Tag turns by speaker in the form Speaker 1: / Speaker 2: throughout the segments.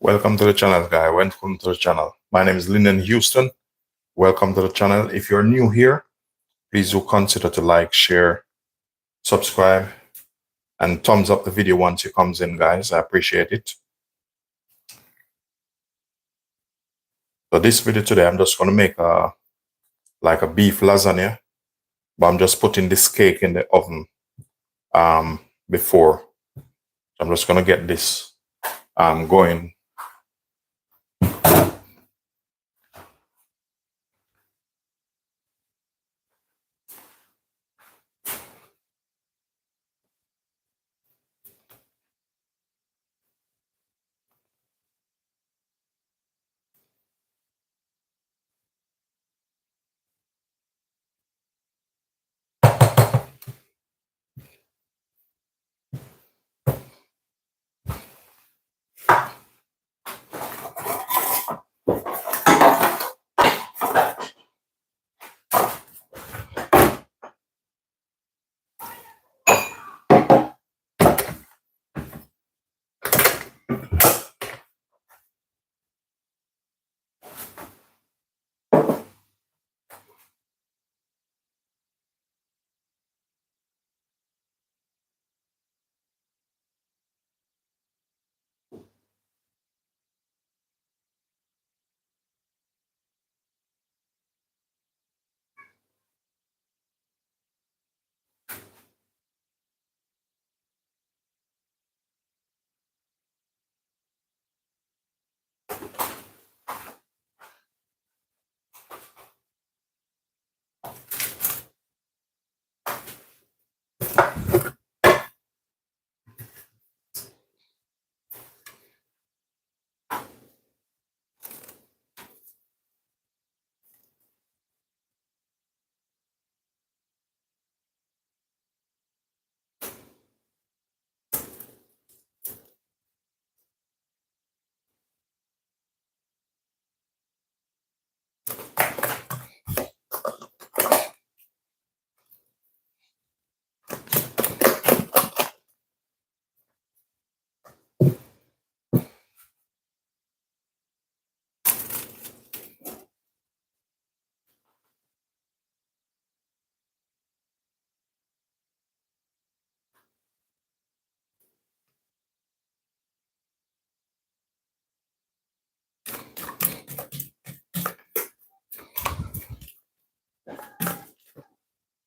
Speaker 1: Welcome to the channel, guys. Welcome to the channel. My name is Linden Houston. Welcome to the channel. If you're new here, please do consider to like, share, subscribe, and thumbs up the video once it comes in, guys. I appreciate it. So this video today, I'm just going to make a beef lasagna, but I'm just putting this cake in the oven before. I'm just going to get this going.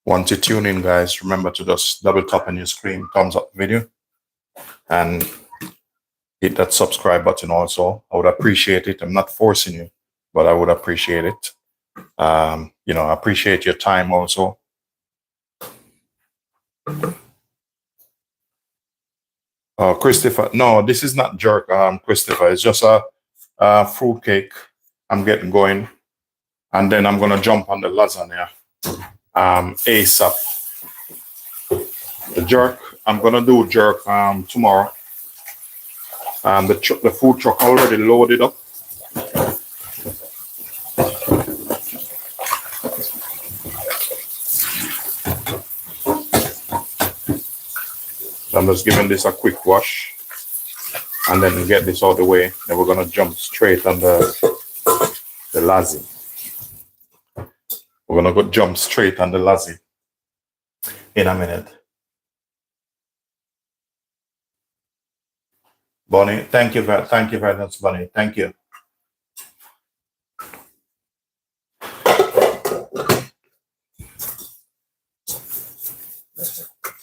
Speaker 1: Once you tune in, guys, remember to just double tap on your screen, thumbs up the video, and hit that subscribe button also. I would appreciate it. I'm not forcing you, but I would appreciate it. You know, I appreciate your time also. Christopher, no, this is not jerk, Christopher. It's just a fruit cake. I'm getting going, and then I'm gonna jump on the lasagna ASAP. The jerk, I'm gonna do jerk tomorrow. The food truck already loaded up. So I'm just giving this a quick wash, and then get this out of the way. Then we're gonna jump straight on the lasagna. We're gonna jump straight on the lasagna in a minute. Bonnie, thank you very much, Bonnie. Thank you.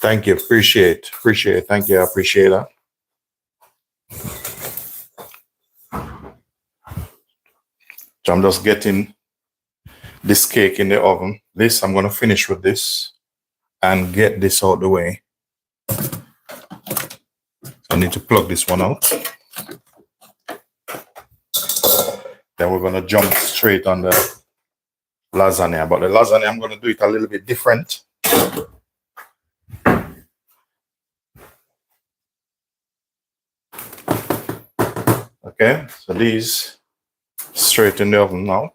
Speaker 1: Thank you. Appreciate. Thank you. I appreciate that. So I'm just getting this cake in the oven. This, I'm going to finish with this and get this out the way. I need to plug this one out. Then we're going to jump straight on the lasagna. But the lasagna, I'm going to do it a little bit different. Okay, so these straight in the oven now.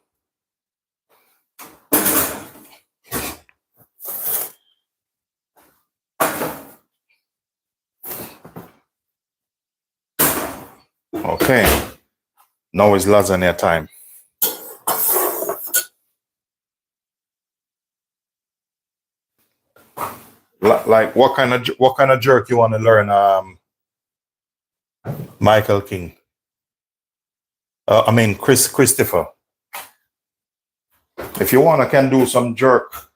Speaker 1: Okay, now it's lasagna time. Like what kind of jerk you want to learn, Michael King? Christopher. If you want, I can do some jerk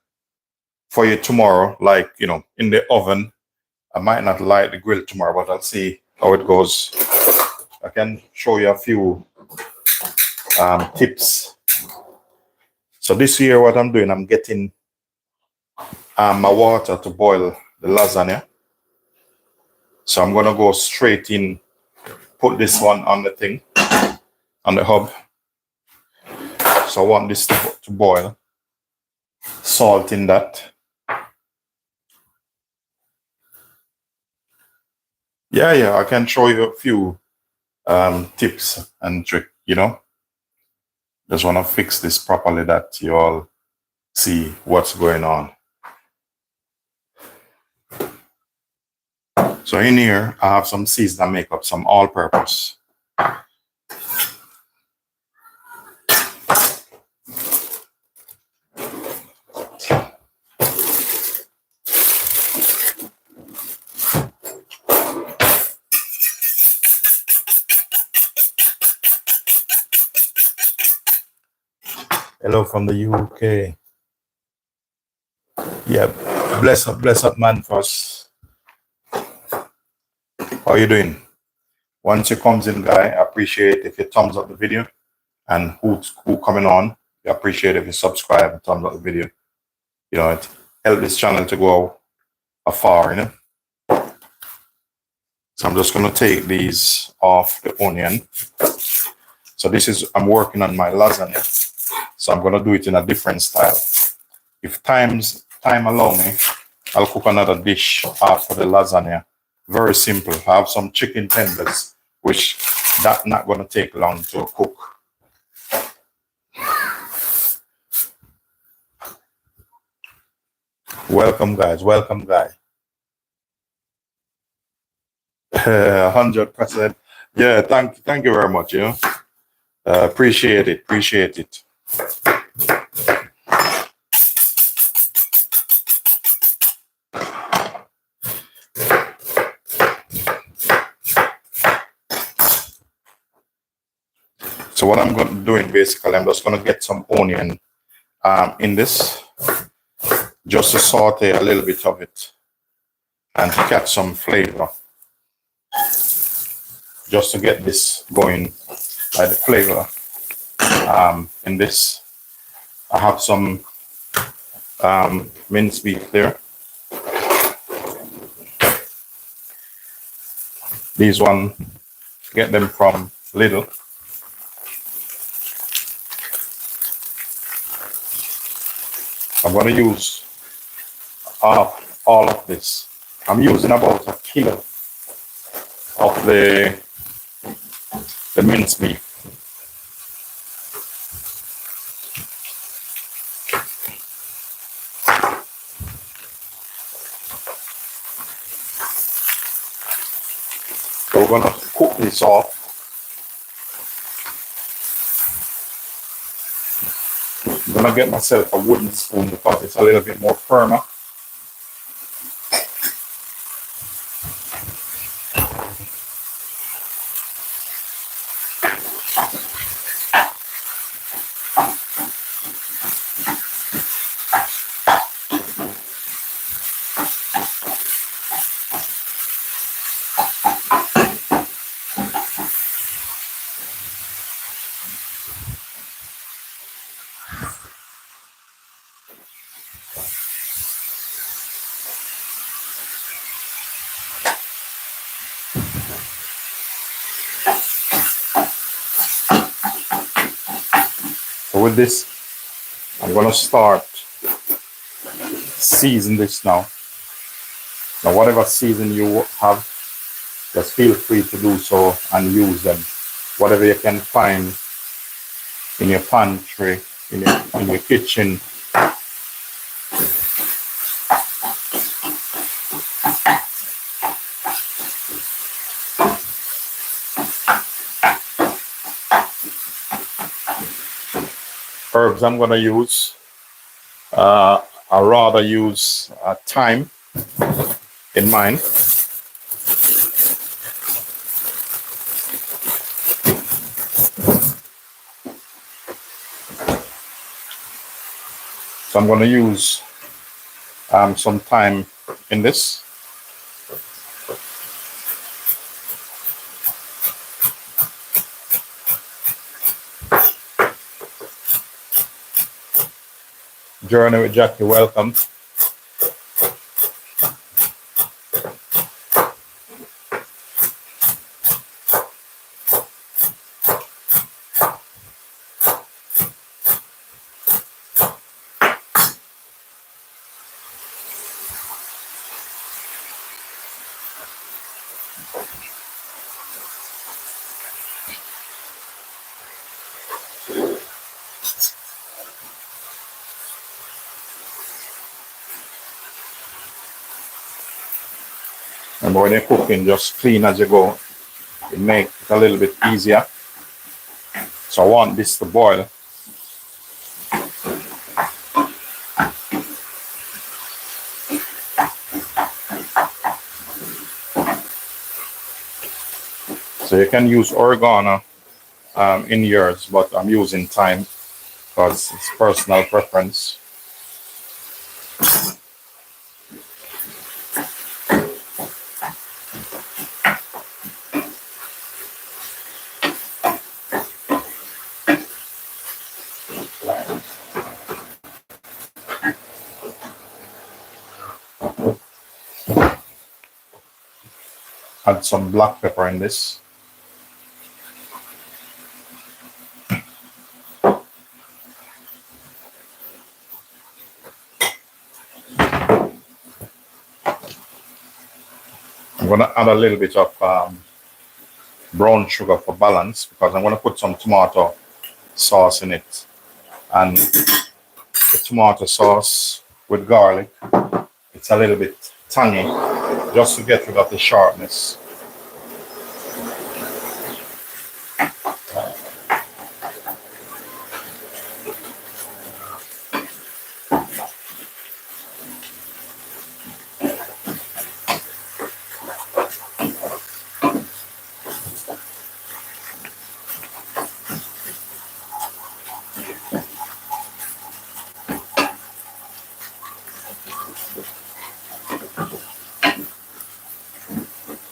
Speaker 1: for you tomorrow, like, you know, in the oven. I might not light the grill tomorrow, but I'll see how it goes. I can show you a few tips. So this here, what I'm doing, I'm getting my water to boil the lasagna. So I'm gonna go straight in, put this one on the thing, on the hob. So I want this to boil. Salt in that. Yeah, I can show you a few tips and trick, you know. Just want to fix this properly that you all see what's going on. So in here, I have some seasoning makeup, some all-purpose. Hello from the UK. Yeah, bless up man first. How you doing? Once you comes in, guy, I appreciate if you thumbs up the video. And who coming on, I appreciate if you subscribe and thumbs up the video. You know, it helps this channel to go afar, you know. So I'm just gonna take these off the onion. So this is, I'm working on my lasagna. So I'm gonna do it in a different style. If time allow me, I'll cook another dish after the lasagna. Very simple. I have some chicken tenders, which that's not gonna take long to cook. Welcome, guys. Welcome, guy. 100%. Yeah, thank you very much. You know, appreciate it. So what I'm doing basically, I'm just gonna get some onion in this, just to saute a little bit of it and to catch some flavor. Just to get this going, the flavor in this. I have some minced beef there. These one, get them from Linden. I'm going to use all of this. I'm using about a kilo of the minced beef. So we're going to cook this off. I'm going to get myself a wooden spoon because it's a little bit more firmer. So with this, I'm gonna start season this now. Now whatever season you have, just feel free to do so and use them. Whatever you can find in your pantry, in your kitchen. Herbs I'm gonna use, I rather use thyme in mine. So I'm gonna use some thyme in this. Journey with Jackie, welcome. And when you're cooking, just clean as you go. It makes it a little bit easier. So I want this to boil. So you can use oregano in yours, but I'm using thyme because it's personal preference. Add some black pepper in this. I'm going to add a little bit of brown sugar for balance because I'm going to put some tomato sauce in it. And the tomato sauce with garlic, it's a little bit tangy just to get rid of the sharpness.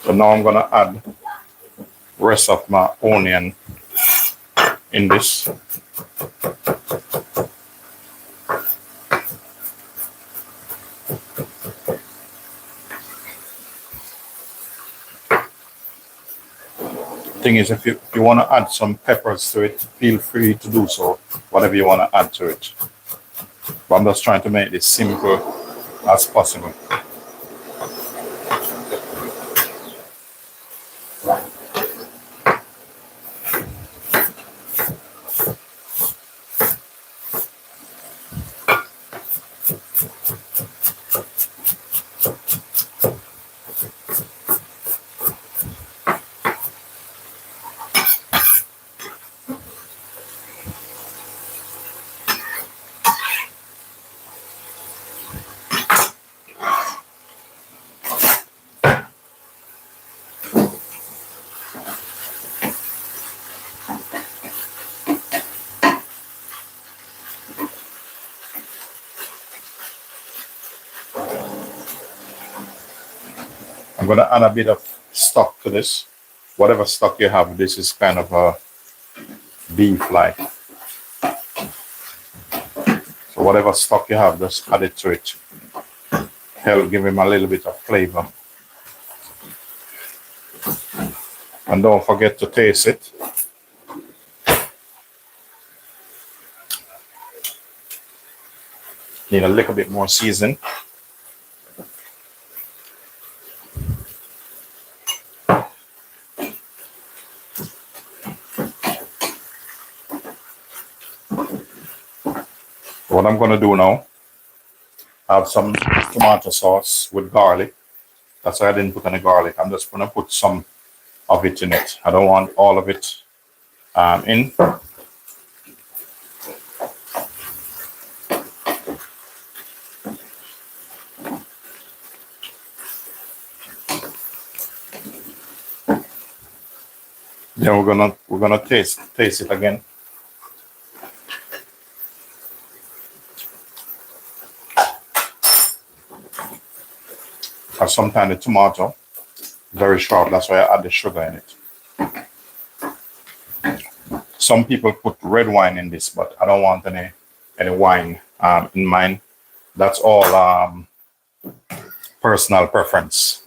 Speaker 1: So now I'm going to add the rest of my onion in this. Thing is, if you want to add some peppers to it, feel free to do so, whatever you want to add to it. But I'm just trying to make this simple as possible. I'm going to add a bit of stock to this. Whatever stock you have, this is kind of a beef-like. So whatever stock you have, just add it to it. Help give him a little bit of flavor. And don't forget to taste it. Need a little bit more seasoning. What I'm gonna do now, have some tomato sauce with garlic. That's why I didn't put any garlic. I'm just gonna put some of it in it. I don't want all of it in. Then we're gonna taste it again. Because sometimes the tomato very sharp. That's why I add the sugar in it. Some people put red wine in this, but I don't want any wine in mine. That's all personal preference.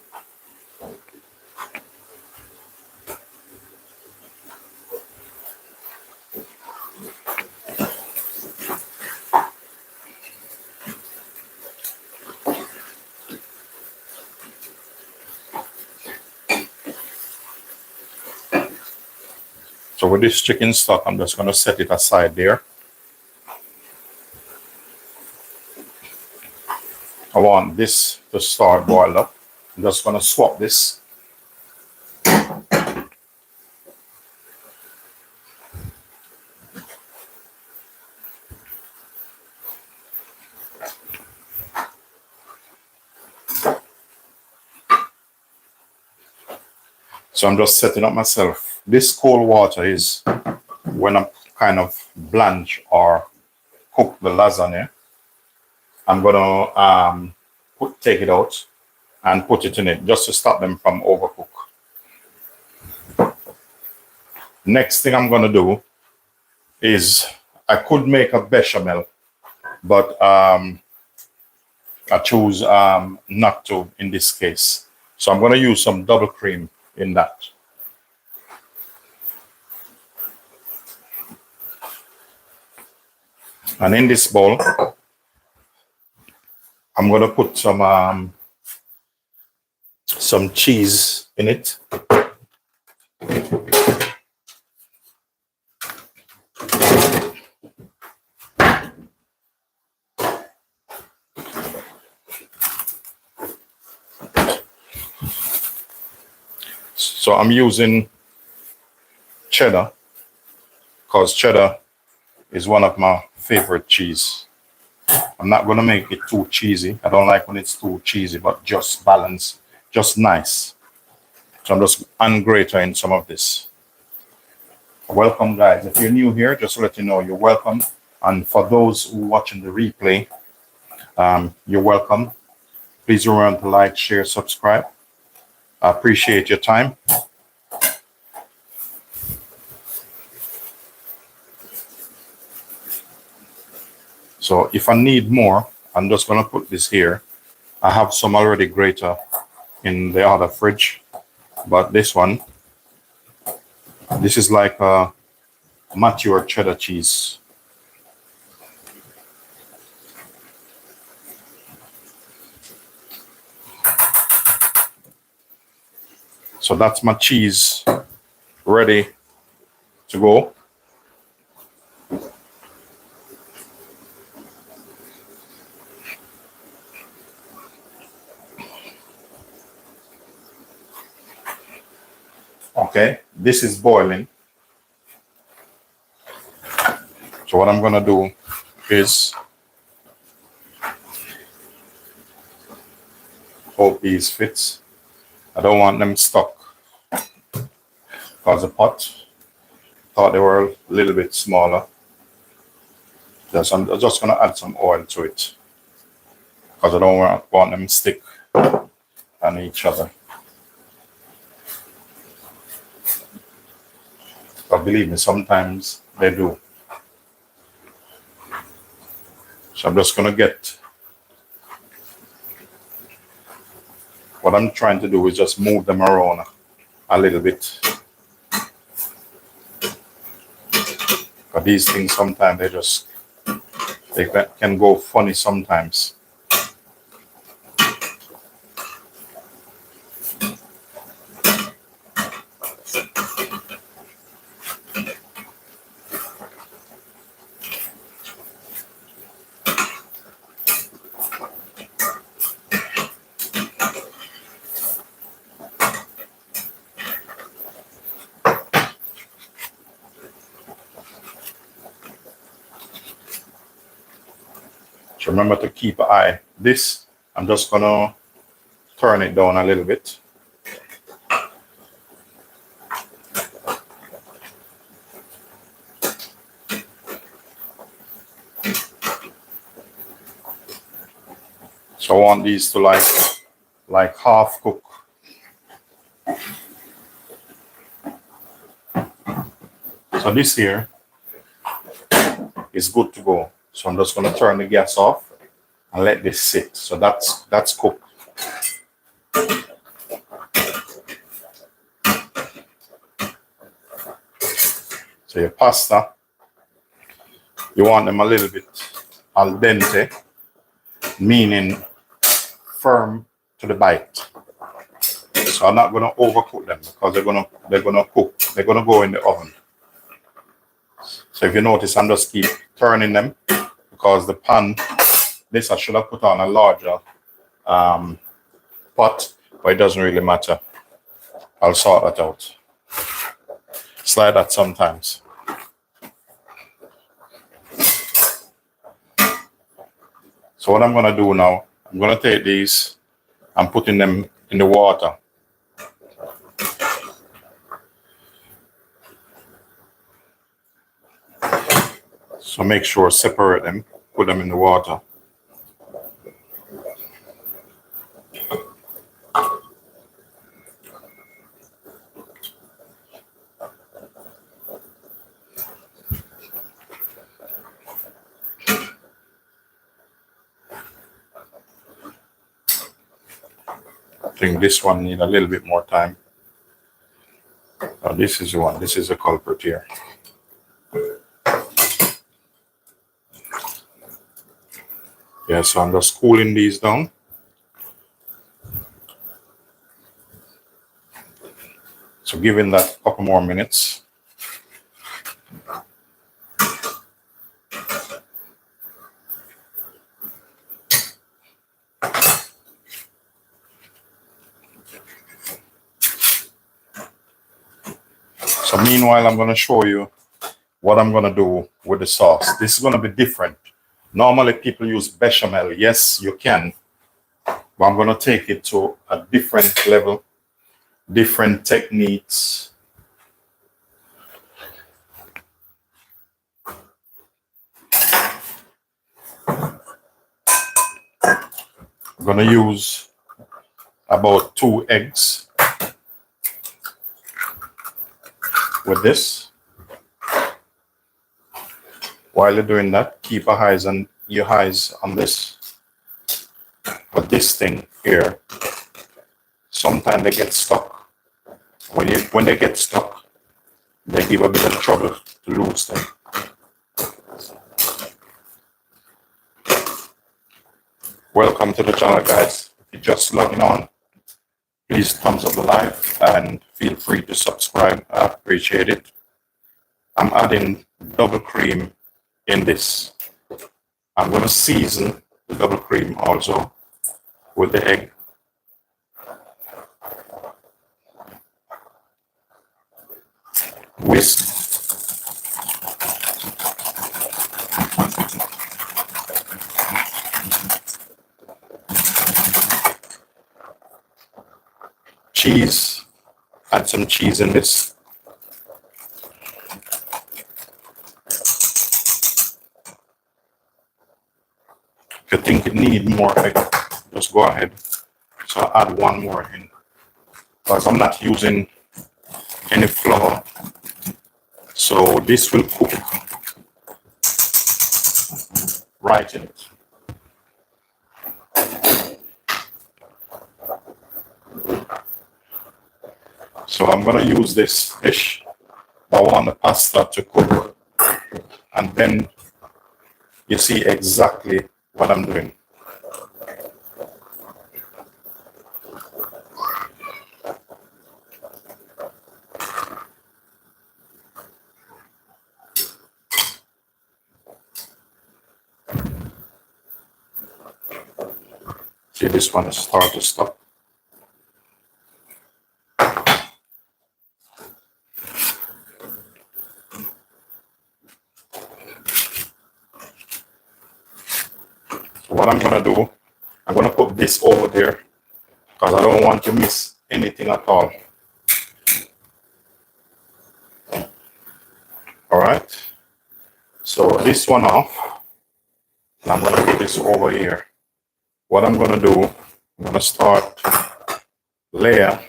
Speaker 1: So with this chicken stock, I'm just going to set it aside there. I want this to start boil up. I'm just going to swap this. So I'm just setting up myself. This cold water is when I'm kind of blanch or cook the lasagna. I'm gonna take it out and put it in it just to stop them from overcook. Next thing I'm gonna do is I could make a bechamel, but I choose not to in this case. So I'm gonna use some double cream in that. And in this bowl, I'm going to put some cheese in it. So I'm using cheddar because cheddar is one of my favorite cheese. I'm not going to make it too cheesy. I don't like when it's too cheesy, but just balanced, just nice. So I'm just ungrating some of this. Welcome, guys. If you're new here, just to let you know, you're welcome. And for those who are watching the replay, you're welcome. Please remember to like, share, subscribe. I appreciate your time. So if I need more, I'm just going to put this here. I have some already grated in the other fridge, but this one, this is like a mature cheddar cheese. So that's my cheese ready to go. Okay, this is boiling. So what I'm gonna do is hope these fits. I don't want them stuck because the pot thought they were a little bit smaller. I'm just gonna add some oil to it because I don't want them stick on each other. But believe me, sometimes they do. So I'm just gonna get, what I'm trying to do is just move them around a little bit. But these things sometimes they They can go funny sometimes. So remember to keep an eye. This, I'm just gonna turn it down a little bit. So I want these to like half cook. So this here is good to go. So I'm just gonna turn the gas off and let this sit. So that's cooked. So your pasta, you want them a little bit al dente, meaning firm to the bite. So I'm not gonna overcook them because they're gonna cook. They're gonna go in the oven. So if you notice, I'm just keep turning them because the pan, this I should have put on a larger pot, but it doesn't really matter. I'll sort that out. It's like that sometimes. So what I'm gonna do now, I'm gonna take these and putting them in the water. So make sure separate them, put them in the water. I think this one needs a little bit more time. This is the one. This is a culprit here. Yeah, so I'm just cooling these down. So giving that a couple more minutes. So meanwhile, I'm going to show you what I'm going to do with the sauce. This is going to be different. Normally people use bechamel. Yes, you can. But I'm going to take it to a different level, different techniques. I'm going to use about 2 eggs with this. While you're doing that, keep your eyes on this. But this thing here, sometimes they get stuck. When they get stuck, they give a bit of trouble to lose them. Welcome to the channel, guys. If you're just logging on, please thumbs up the live and feel free to subscribe. I appreciate it. I'm adding double cream in this. I'm going to season the double cream also with the egg. Whisk. Cheese. Add some cheese in this. If you think it needs more egg, just go ahead. So I'll add one more in. Because I'm not using any flour. So this will cook right in it. So I'm going to use this fish. I want the pasta to cook. And then you see exactly what I'm doing. See, this one is start to stop. So what I'm gonna do, I'm gonna put this over there because I don't want to miss anything at all. All right. So this one off, and I'm gonna put this over here. What I'm gonna do, I'm gonna start layer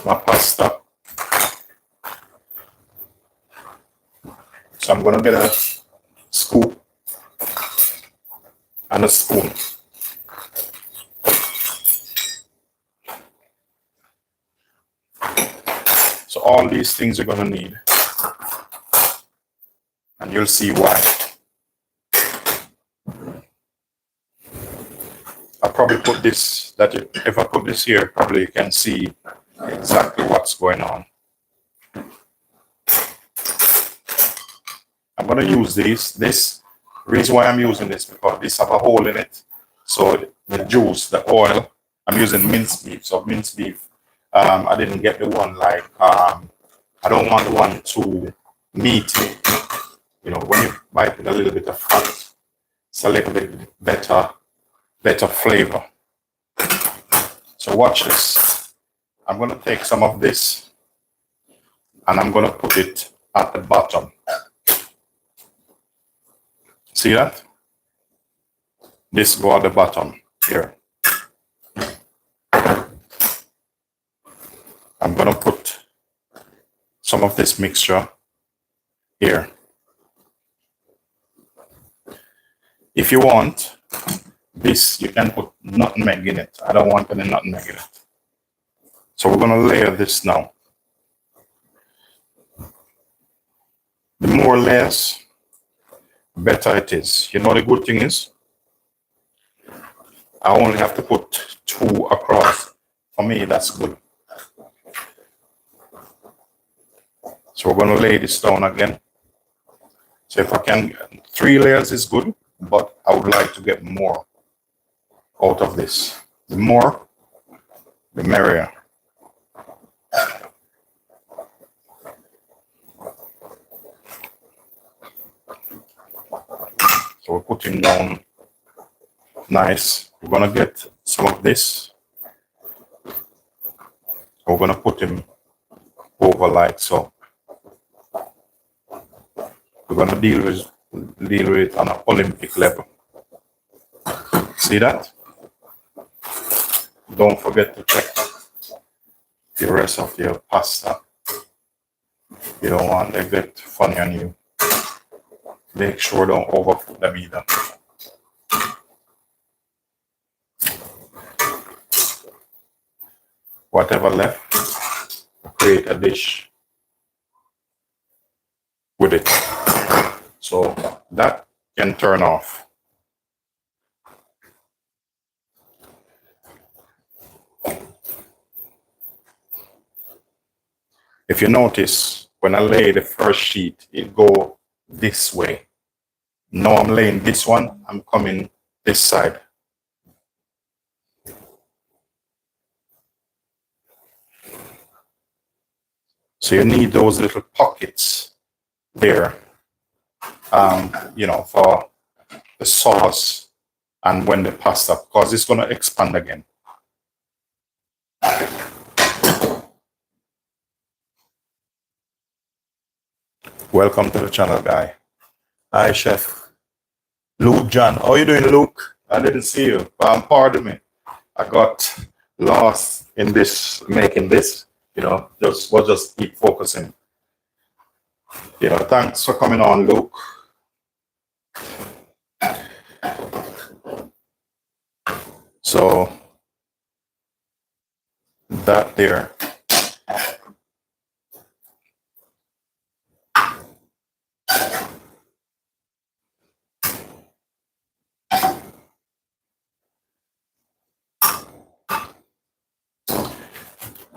Speaker 1: my pasta. So I'm gonna get a scoop and a spoon. So all these things you're gonna need, and you'll see why. I probably put this, if I put this here, probably you can see exactly what's going on. I'm gonna use this reason why I'm using this, because this have a hole in it. So the juice, the oil, I'm using minced beef. So minced beef, I didn't get the one like, I don't want the one too meaty. You know, when you bite with a little bit of fat, it's a little bit better flavor. So watch this. I'm gonna take some of this and I'm gonna put it at the bottom. See that? This go at the bottom here. I'm gonna put some of this mixture here. If you want this, you can put nutmeg in it. I don't want any nutmeg in it. So we're gonna layer this now. The more layers, better it is. You know the good thing is, I only have to put 2 across. For me, that's good. So we're gonna lay this down again. So if I can, 3 layers is good, but I would like to get more out of this. The more, the merrier. So we're putting down nice. We're gonna get some of this. We're gonna put him over like so. We're gonna deal with it on an Olympic level. See that? Don't forget to check the rest of your pasta. You don't want them to get funny on you. Make sure don't overcook them either. Whatever left, create a dish with it. So that can turn off. If you notice, when I lay the first sheet, it go this way. Now I'm laying this one, I'm coming this side. So you need those little pockets there, you know, for the sauce and when the pasta, because it's going to expand again. Welcome to the channel, guy. Hi, Chef. Luke John. How are you doing, Luke? I didn't see you. Pardon me. I got lost in this, making this, you know, we'll just keep focusing. You know, thanks for coming on, Luke. So that there.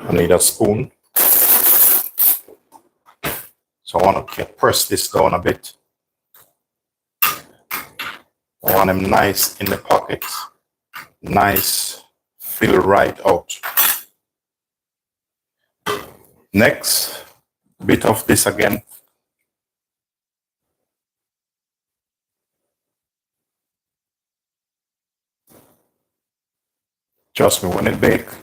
Speaker 1: I need a spoon. So I want to press this down a bit. I want them nice in the pocket. Nice, fill right out. Next, bit of this again. Trust me, when it bakes,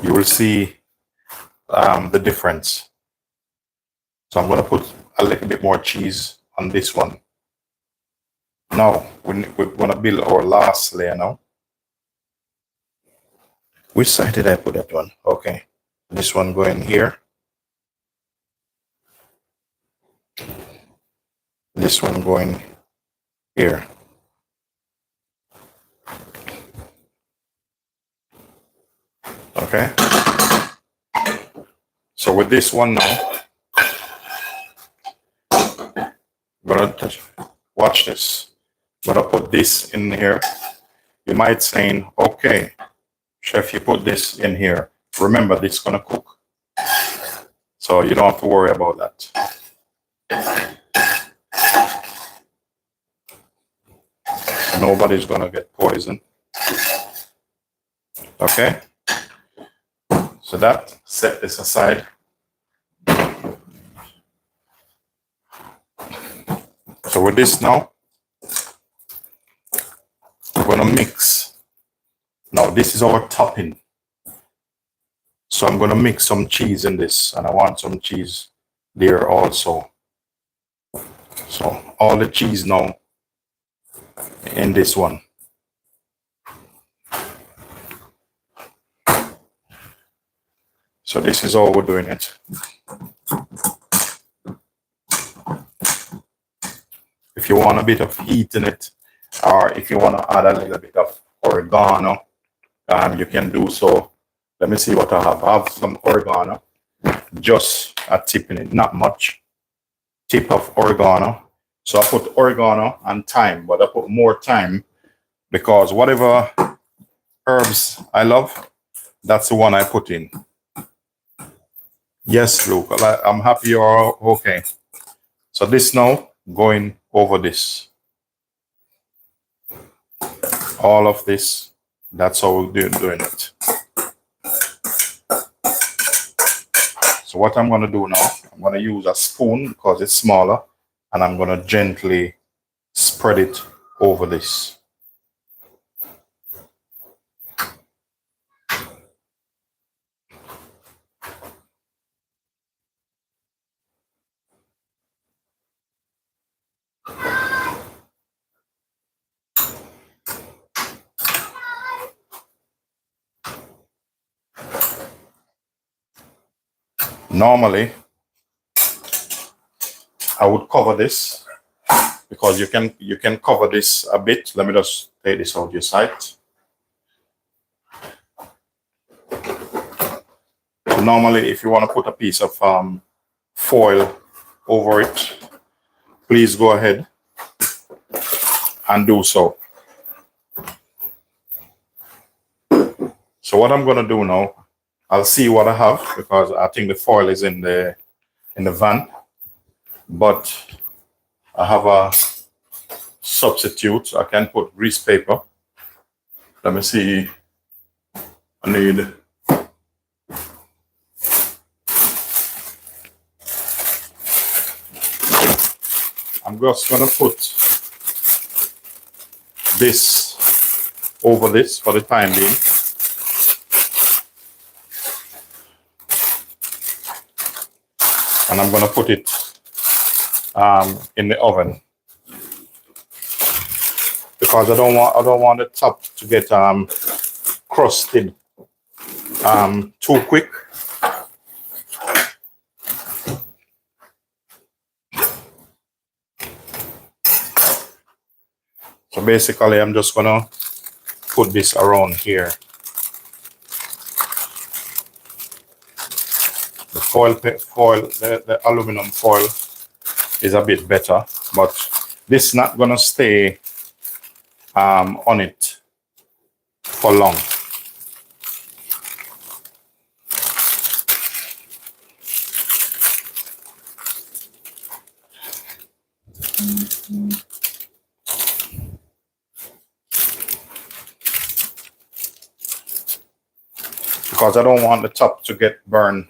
Speaker 1: you will see the difference. So I'm going to put a little bit more cheese on this one. Now, we're going to build our last layer now. Which side did I put that one? Okay. This one going here. This one going here. Okay. So with this one now, I'm gonna watch this. I'm gonna put this in here. You might say, okay, chef, you put this in here. Remember, this is gonna cook. So you don't have to worry about that. Nobody's gonna get poisoned. Okay. So that, set this aside. So with this now, we're gonna mix. Now this is our topping. So I'm gonna mix some cheese in this, and I want some cheese there also. So all the cheese now in this one. So this is how we're doing it. If you want a bit of heat in it, or if you want to add a little bit of oregano, you can do so. Let me see what I have. I have some oregano, just a tip in it, not much. Tip of oregano. So I put oregano and thyme, but I put more thyme because whatever herbs I love, that's the one I put in. Yes, Luke, I'm happy you're okay. So this now going over this. All of this, that's how we're doing it. So what I'm going to do now, I'm going to use a spoon because it's smaller, and I'm going to gently spread it over this. Normally, I would cover this because you can cover this a bit. Let me just take this out your sight. So normally, if you want to put a piece of foil over it, please go ahead and do so. So what I'm going to do now, I'll see what I have because I think the foil is in the van, but I have a substitute. I can put grease paper. Let me see. I need I'm just gonna put this over this for the time being. And I'm gonna put it in the oven because I don't want the top to get crusted too quick. So basically, I'm just gonna put this around here. The aluminum foil is a bit better, but this is not gonna stay on it for long. Because I don't want the top to get burned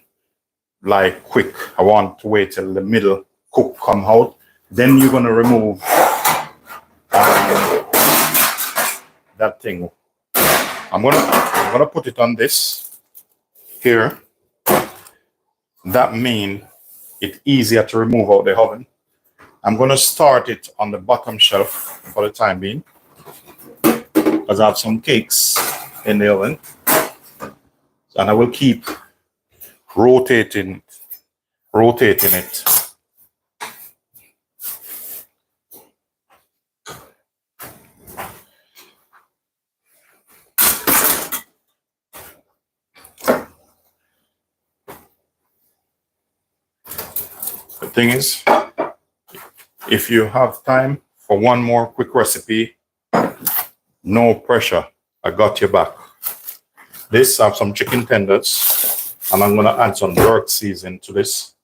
Speaker 1: like quick. I want to wait till the middle cook come out. Then you're gonna remove that thing. I'm gonna put it on this here. That means it's easier to remove out the oven. I'm gonna start it on the bottom shelf for the time being, because I have some cakes in the oven, and I will keep rotating it. The thing is, if you have time for one more quick recipe, no pressure. I got your back. This, I have some chicken tenders, and I'm gonna add some jerk seasoning to this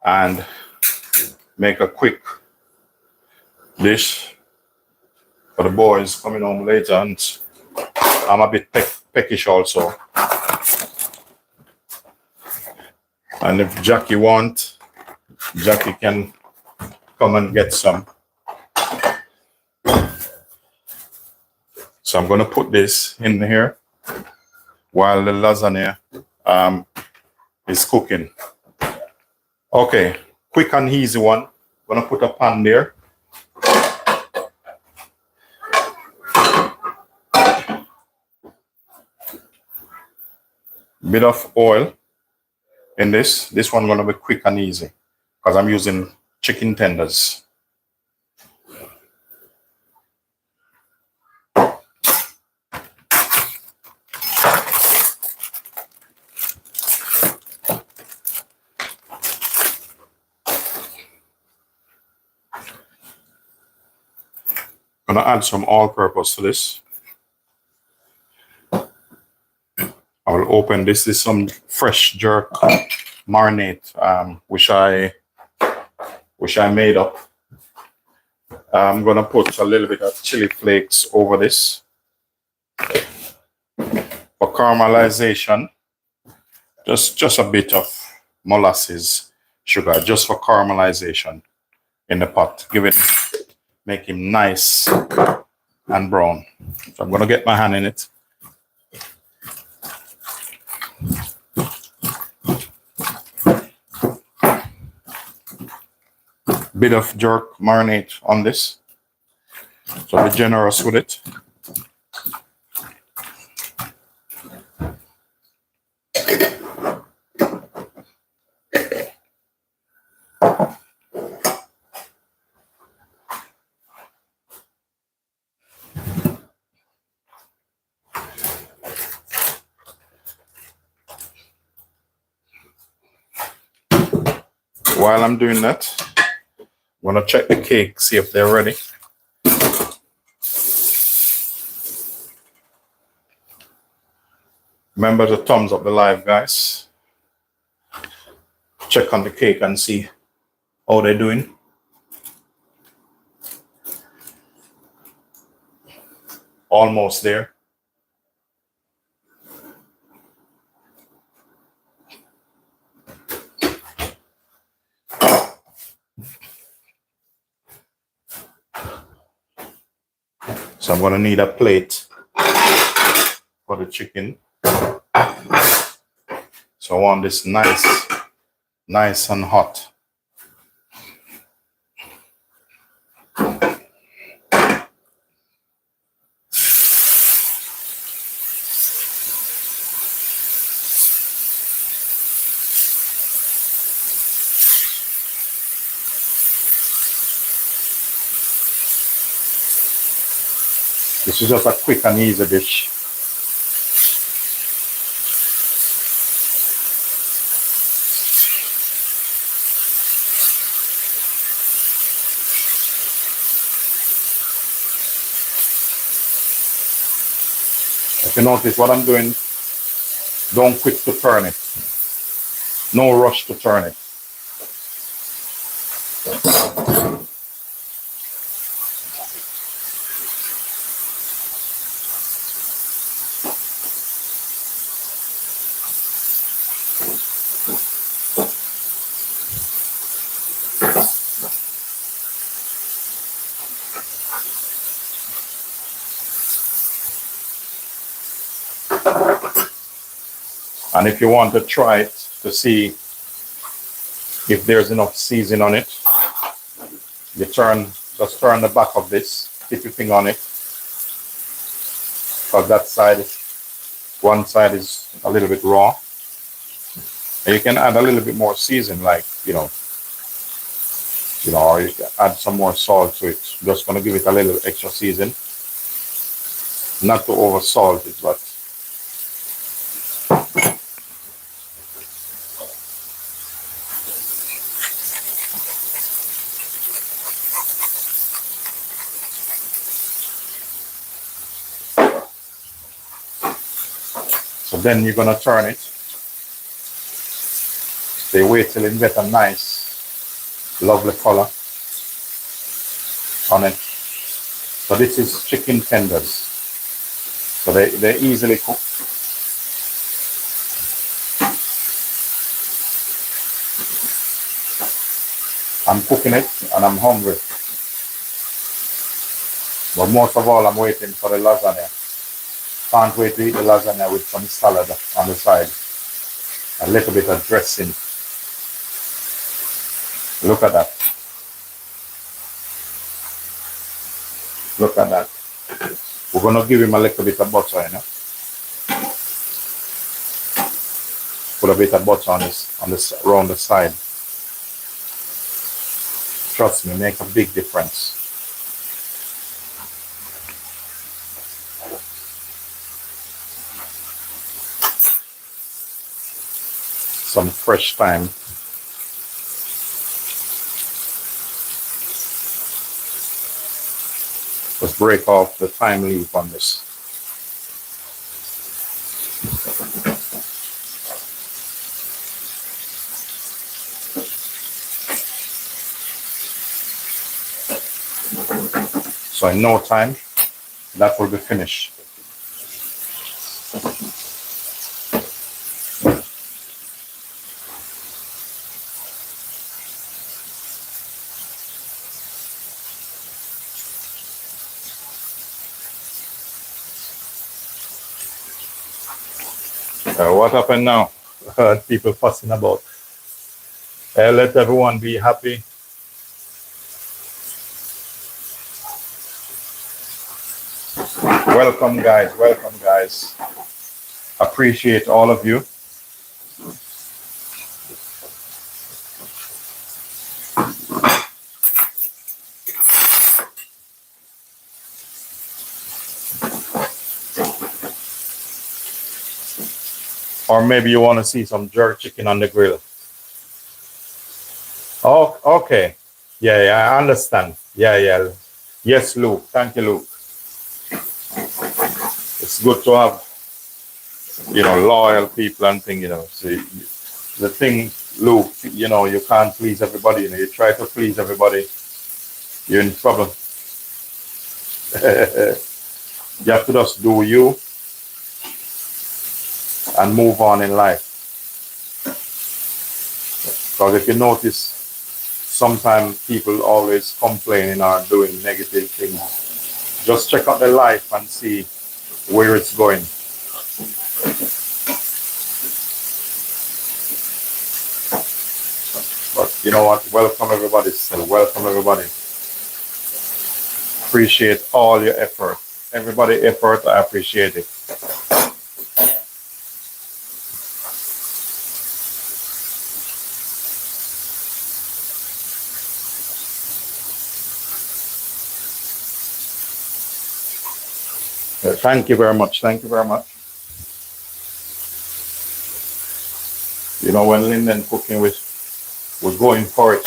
Speaker 1: and make a quick dish for the boys coming home later. And I'm a bit peckish also. And if Jackie wants, Jackie can come and get some. So I'm going to put this in here while the lasagna is cooking. Okay, quick and easy one. I'm going to put a pan there. Bit of oil in this. This one going to be quick and easy because I'm using chicken tenders. Gonna add some all-purpose to this. I will open this. This is some fresh jerk marinade, which I made up. I'm gonna put a little bit of chili flakes over this for caramelization. Just a bit of molasses, sugar, just for caramelization in the pot. Make him nice and brown. So I'm gonna get my hand in it. Bit of jerk marinade on this, so be generous with it. While I'm doing that, I'm gonna check the cake, see if they're ready. Remember to thumbs up the live, guys. Check on the cake and see how they're doing. Almost there. So I'm gonna need a plate for the chicken. So I want this nice and hot. This is just a quick and easy dish. If you notice what I'm doing, don't quick to turn it. No rush to turn it. And if you want to try it to see if there's enough seasoning on it, you just turn the back of this, keep your finger on it, because that side, one side is a little bit raw. And you can add a little bit more seasoning, like, or you can add some more salt to it. Just gonna give it a little extra season. Not to over salt it, but so then you're gonna turn it. So you wait till it get a nice, lovely color on it. So this is chicken tenders. So they easily cook. I'm cooking it and I'm hungry. But most of all, I'm waiting for the lasagna. Can't wait to eat the lasagna with some salad on the side. A little bit of dressing. Look at that. Look at that. We're going to give him a little bit of butter, Put a bit of butter on this around the side. Trust me, make a big difference. Some fresh thyme. Let's break off the thyme leaf on this. So in no time, that will be finished. What happened now? People fussing about. Let everyone be happy. Welcome, guys. Welcome, guys. Appreciate all of you. Or maybe you want to see some jerk chicken on the grill. Oh, okay. Yeah, I understand. Yeah. Yes, Luke. Thank you, Luke. It's good to have, loyal people and things, So the thing, Luke, you can't please everybody. You try to please everybody, you're in trouble. You have to just do you and move on in life. Because if you notice, sometimes people always complaining or doing negative things. Just check out their life and see where it's going. But you know what? Welcome everybody still. Welcome everybody. Appreciate all your effort. Everybody effort, I appreciate it. Thank you very much. Thank you very much. When Linden cooking we're going for it,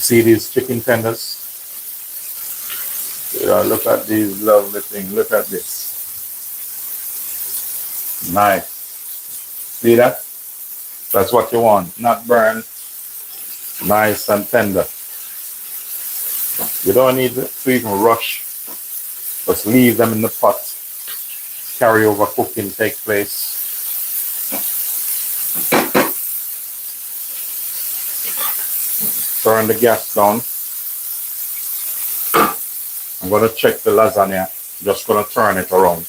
Speaker 1: See these chicken tenders? Look at these lovely things. Look at this. Nice. See that? That's what you want. Not burnt. Nice and tender. You don't need to even rush. Just leave them in the pot. Carry over cooking take place. Turn the gas down. I'm going to check the lasagna. Just going to turn it around.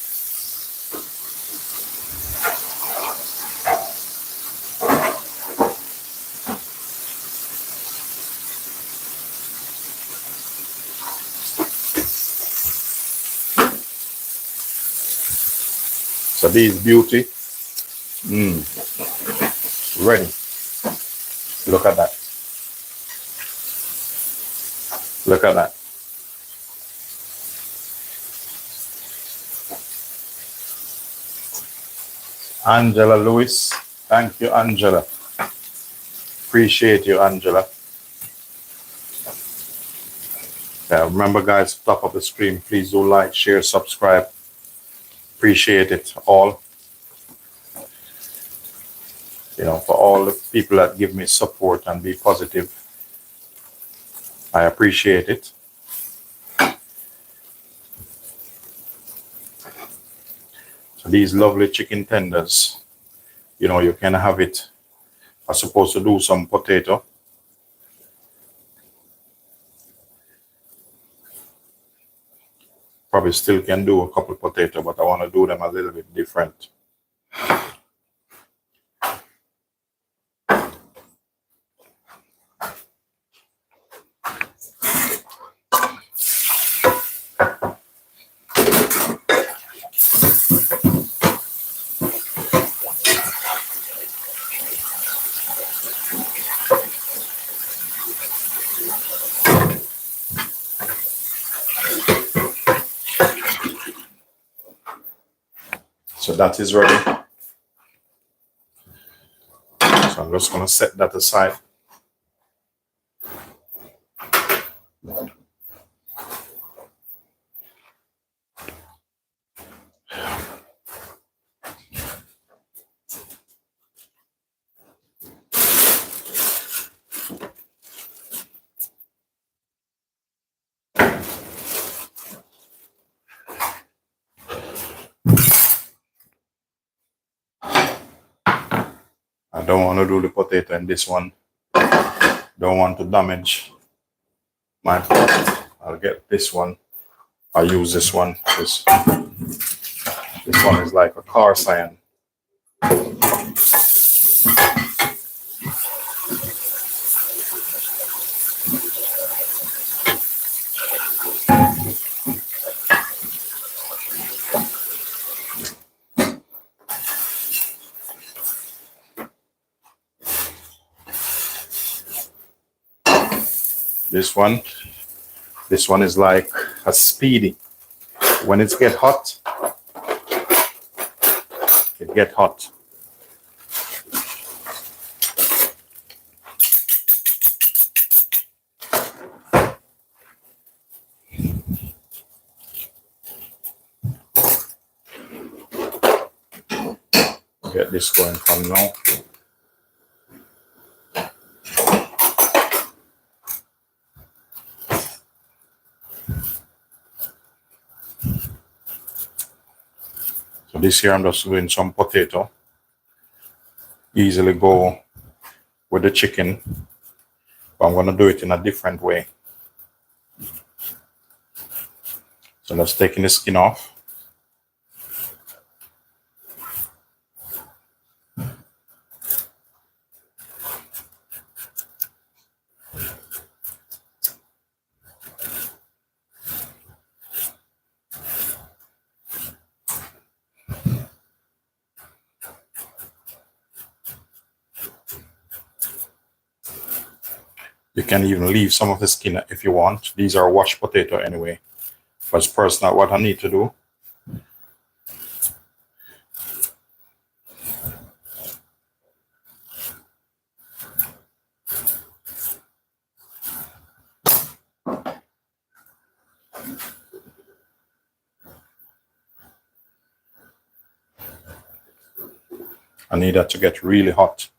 Speaker 1: So these beauty, ready. Look at that. Look at that. Angela Lewis. Thank you, Angela. Appreciate you, Angela. Yeah, remember, guys, top of the screen, please do like, share, subscribe. Appreciate it all. You know, for all the people that give me support and be positive, I appreciate it. So these lovely chicken tenders, you know, you can have it. I'm supposed to do some potato. Probably still can do a couple potato, but I want to do them a little bit different. So that is ready. So I'm just going to set that aside. I don't want to do the potato in this one. Don't want to damage my pot. I'll get this one. I'll use this one. This one is like a car sign. This one is like a speedy. When it get hot, it get hot. Get this going from now. So this here I'm just doing some potato. Easily go with the chicken, but I'm gonna do it in a different way. So just taking the skin off. You can even leave some of the skin if you want. These are washed potato anyway. But it's personal what I need to do. I need that to get really hot.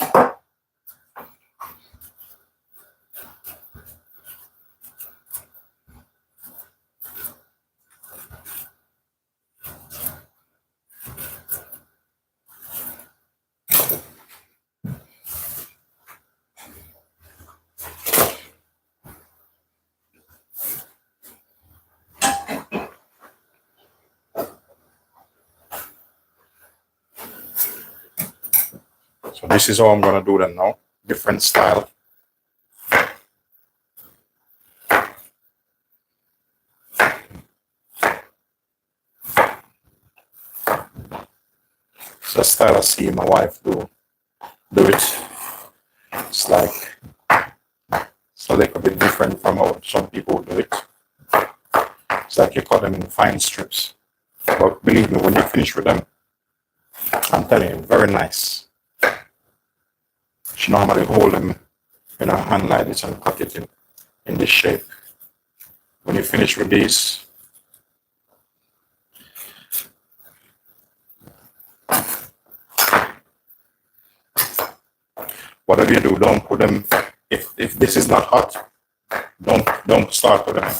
Speaker 1: So this is how I'm gonna do them now. Different style. It's a style I see my wife do it. It's like it's a little bit different from how some people do it. It's like you cut them in fine strips. But believe me, when you finish with them, I'm telling you, very nice. She normally hold them in her hand like this and cut it in this shape. When you finish with these, whatever you do, don't put them, if this is not hot, don't start with them.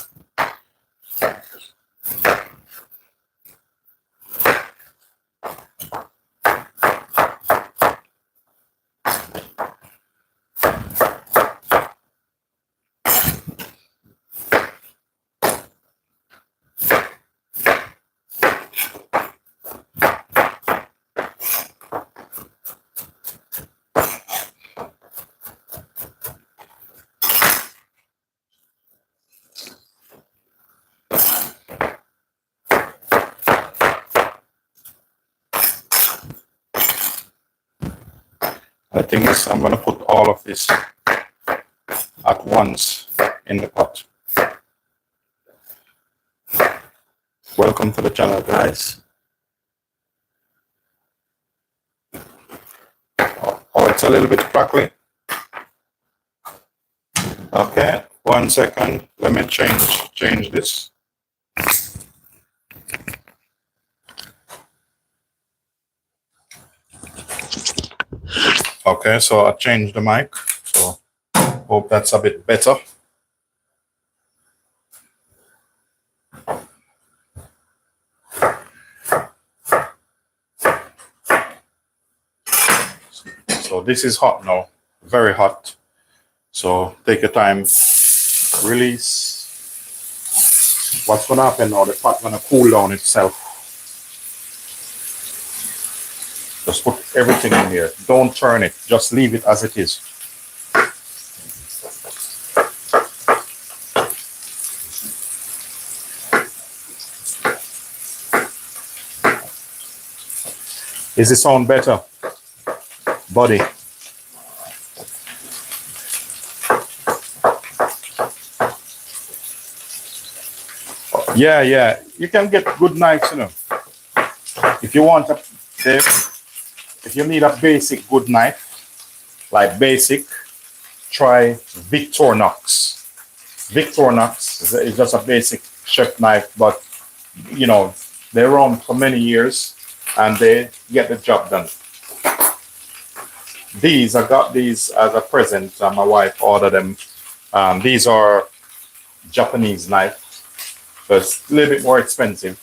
Speaker 1: I think I'm going to put all of this at once in the pot. Welcome to the channel, guys. Oh, it's a little bit crackly. Okay, 1 second. Let me change this. Okay, so I changed the mic. So hope that's a bit better. So this is hot now, very hot. So take your time, release. What's gonna happen now? The pot gonna cool down itself. Just put everything in here. Don't turn it. Just leave it as it is. Is the sound better, buddy? Yeah. You can get good knives, you know. If you want if you need a basic good knife, like basic, try Victorinox. Victorinox is just a basic chef knife, but you know, they're around for many years and they get the job done. These, I got these as a present. My wife ordered them. These are Japanese knives, so it's a little bit more expensive.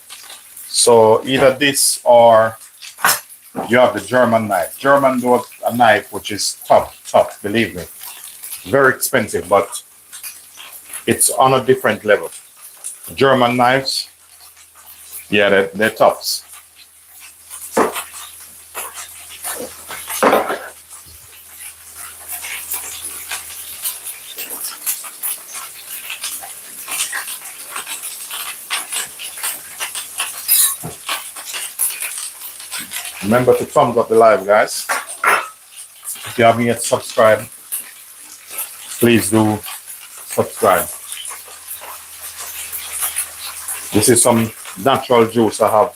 Speaker 1: So either this or you have the German knife. German do a knife which is tough, believe me. Very expensive, but it's on a different level. German knives, yeah, they're toughs. Remember to thumbs up the live, guys. If you haven't yet subscribed, please do subscribe. This is some natural juice I have,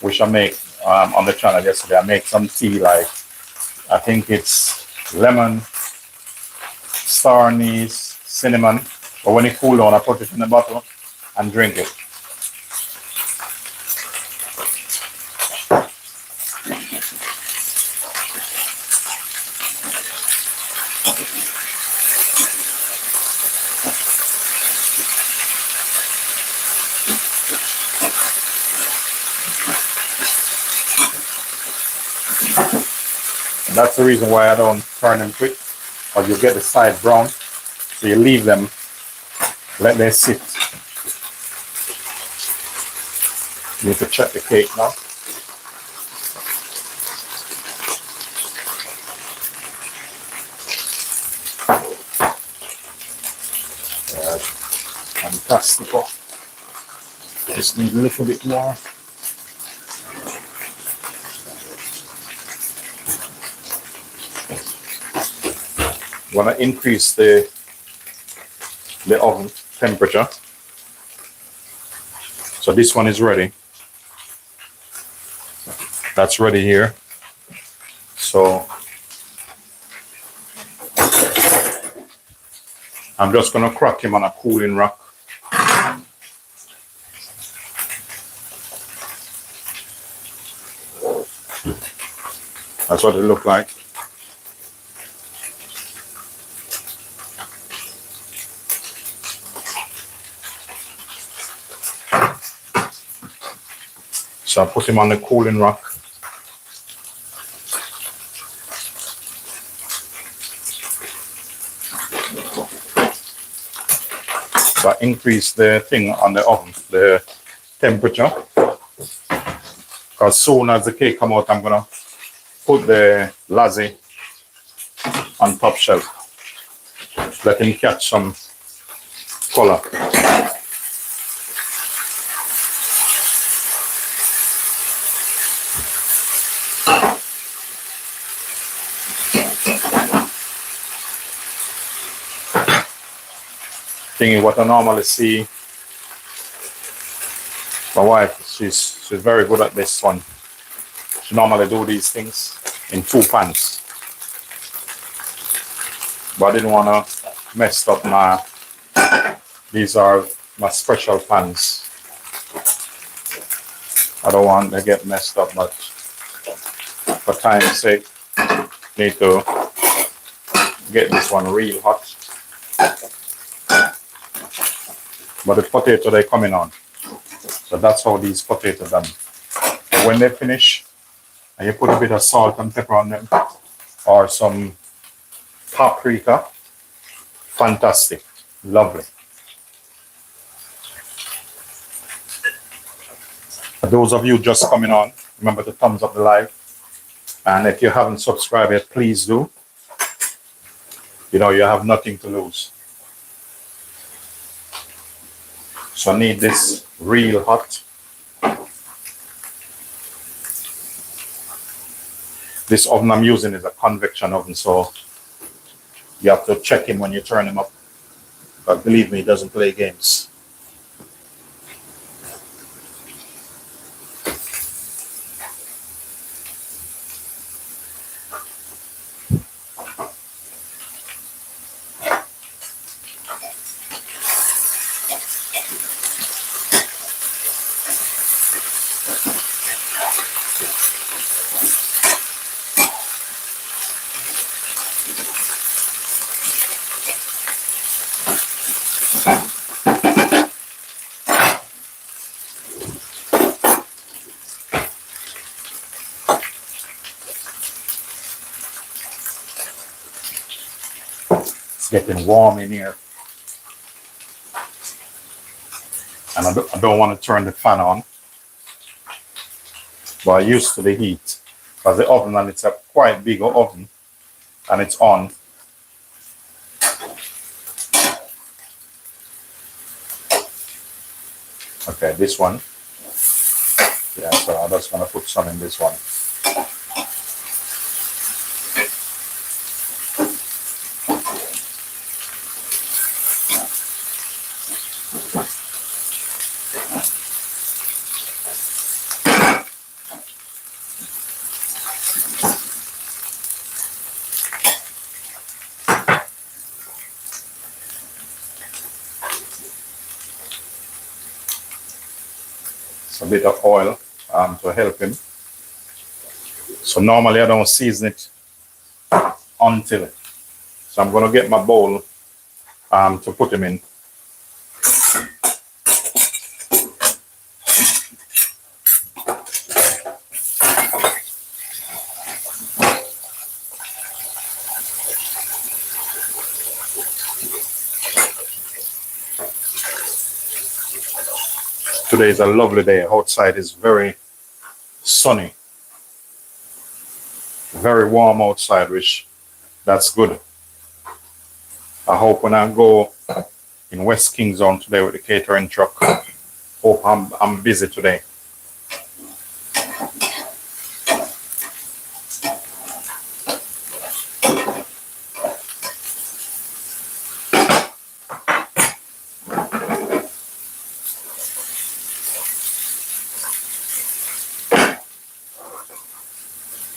Speaker 1: which I make on the channel yesterday. I make some tea, like I think it's lemon, star anise, cinnamon. But when it cools down, I put it in a bottle and drink it. That's the reason why I don't turn them quick, or you get the side brown. So you leave them, let them sit. You need to check the cake now. Fantastic. Just need a little bit more. want to increase the oven temperature. So this one is ready. That's ready here. So I'm just going to crack him on a cooling rack. That's what it looked like. So I put him on the cooling rack. So I increase the thing on the oven, the temperature. Because soon as the cake come out, I'm gonna put the lasagna on top shelf. Let him catch some color. Thinking what I normally see. My wife, she's very good at this one. She normally do these things in 2 pans. But I didn't want to mess up these are my special pans. I don't want to get messed up, but for time's sake, need to get this one real hot. But the potato, they're coming on. So that's how these potatoes are done. So when they finish, and you put a bit of salt and pepper on them, or some paprika, fantastic, lovely. For those of you just coming on, remember to thumbs up the live. And if you haven't subscribed yet, please do. You know, you have nothing to lose. So I need this real hot. This oven I'm using is a convection oven, so you have to check him when you turn him up. But believe me, he doesn't play games. It's getting warm in here. And I don't want to turn the fan on. But I'm used to the heat. Because the oven, and it's a quite big oven, and it's on. Okay, this one. Yeah, so I'm just going to put some in this one. A bit of oil to help him. So normally I don't season it until. So I'm going to get my bowl to put him in. Today is a lovely day. Outside is very sunny. Very warm outside, which that's good. I hope when I go in West King Zone today with the catering truck, hope I'm busy today.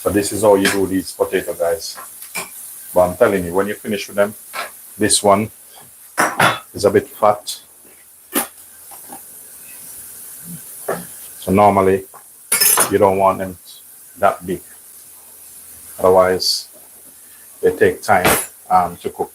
Speaker 1: So this is how you do these potato, guys. But I'm telling you, when you finish with them, this one is a bit fat. So normally you don't want them that big. Otherwise they take time to cook.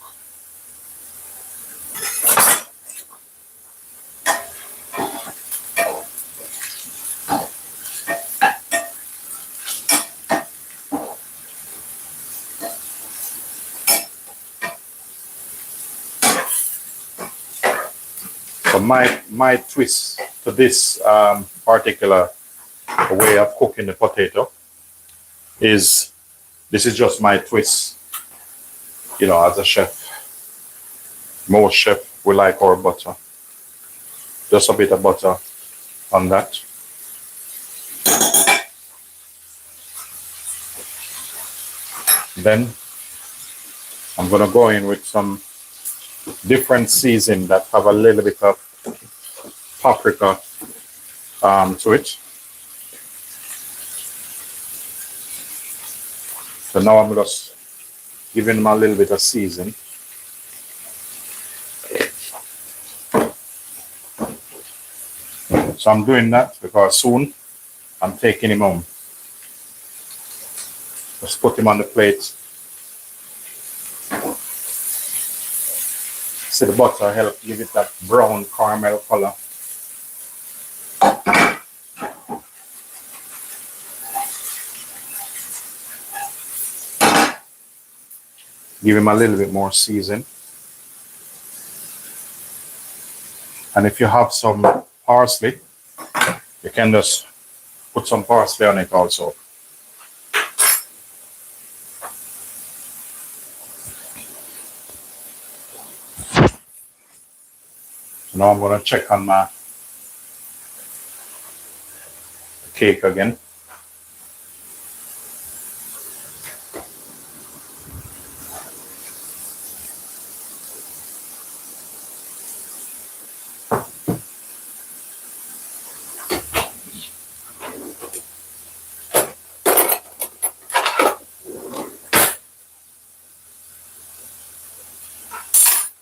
Speaker 1: So my twist to this particular way of cooking the potato is, this is just my twist. You know, as a chef, most chefs we like our butter. Just a bit of butter on that. Then I'm gonna go in with some different seasoning that have a little bit of paprika to it. So now I'm just giving them a little bit of season. So I'm doing that because soon I'm taking him home. Just put him on the plate. See, the butter help give it that brown caramel color. Give him a little bit more season. And if you have some parsley, you can just put some parsley on it also. So now I'm going to check on my cake again.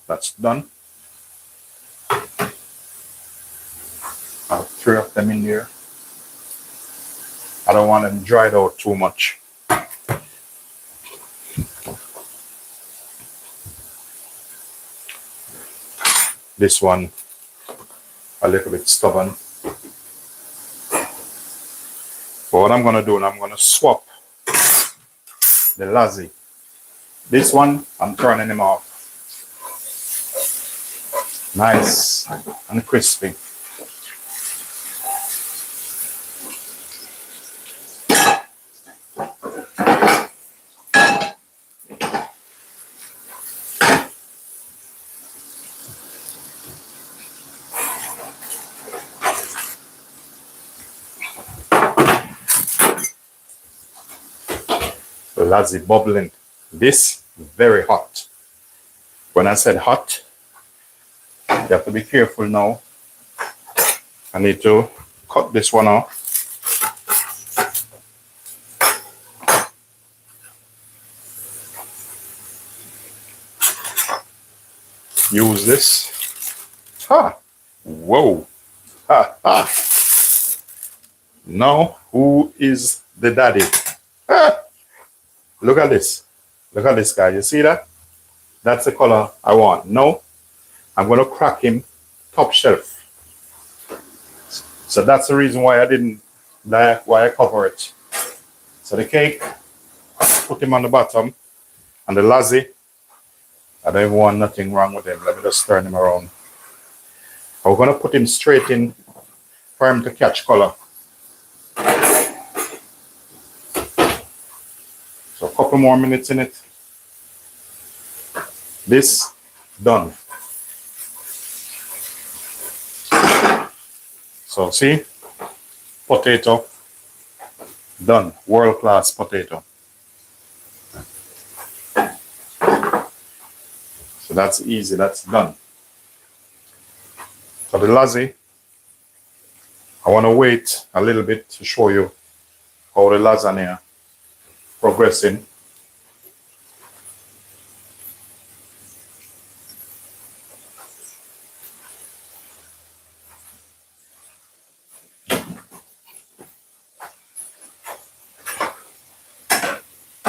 Speaker 1: That's done. I'll 3 of them in there. I don't want them dried out too much. This one a little bit stubborn. But what I'm gonna do, I'm gonna swap the lasagna. This one I'm turning him off. Nice and crispy. The lasagna bubbling. This very hot. When I said hot, you have to be careful now. I need to cut this one off. Use this. Ha! Whoa! Ha! Ha! Now, who is the daddy? Ah! Look at this. Look at this guy. You see that? That's the color I want. No, I'm going to crack him top shelf. So that's the reason why I didn't like why I cover it. So the cake, put him on the bottom, and the lasagna, I don't even want nothing wrong with him. Let me just turn him around. I'm going to put him straight in for him to catch color. So a couple more minutes in it. This done. So see, potato done. World-class potato. So that's easy. That's done. For the lasagna, I want to wait a little bit to show you how the lasagna progressing.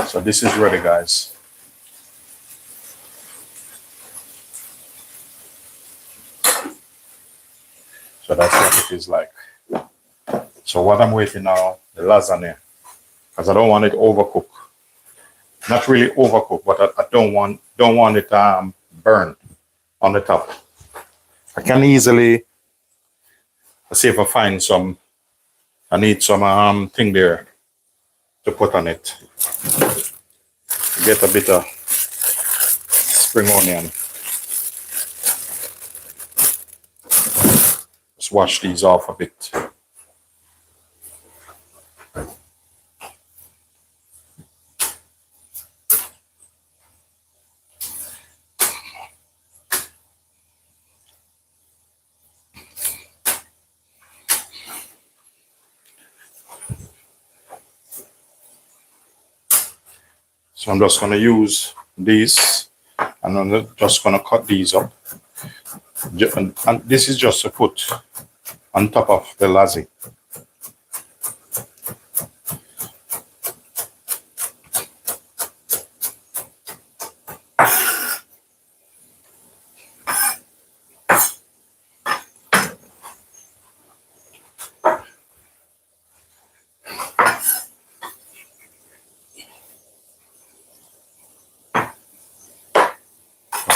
Speaker 1: So this is ready, guys. So that's what it is like. So what I'm waiting now, the lasagna, because I don't want it overcooked. Not really overcooked, but I don't want it burned on the top. I can easily, let's see if I find some. I need some thing there to put on it. Get a bit of spring onion. Just wash these off a bit. So I'm just going to use these, and I'm just going to cut these up. And this is just to put on top of the lasagna.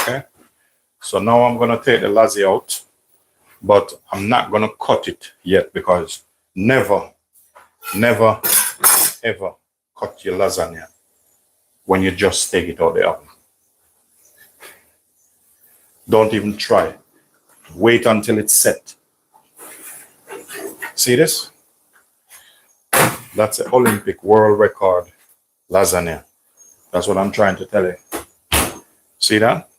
Speaker 1: Okay, so now I'm going to take the lasagna out, but I'm not going to cut it yet, because never, ever cut your lasagna when you just take it out of the oven. Don't even try. Wait until it's set. See this? That's an Olympic world record lasagna. That's what I'm trying to tell you. See that?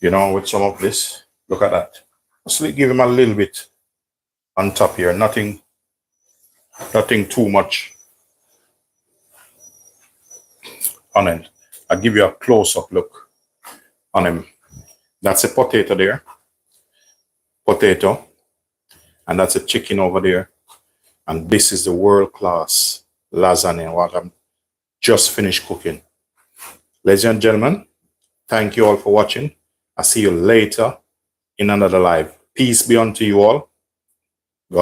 Speaker 1: You know, with some of this, look at that. Just give him a little bit on top here. Nothing too much on it. I'll give you a close-up look on him. That's a potato there. Potato. And that's a chicken over there. And this is the world-class lasagna, what I'm just finished cooking. Ladies and gentlemen, thank you all for watching. I'll see you later in another live. Peace be unto you all.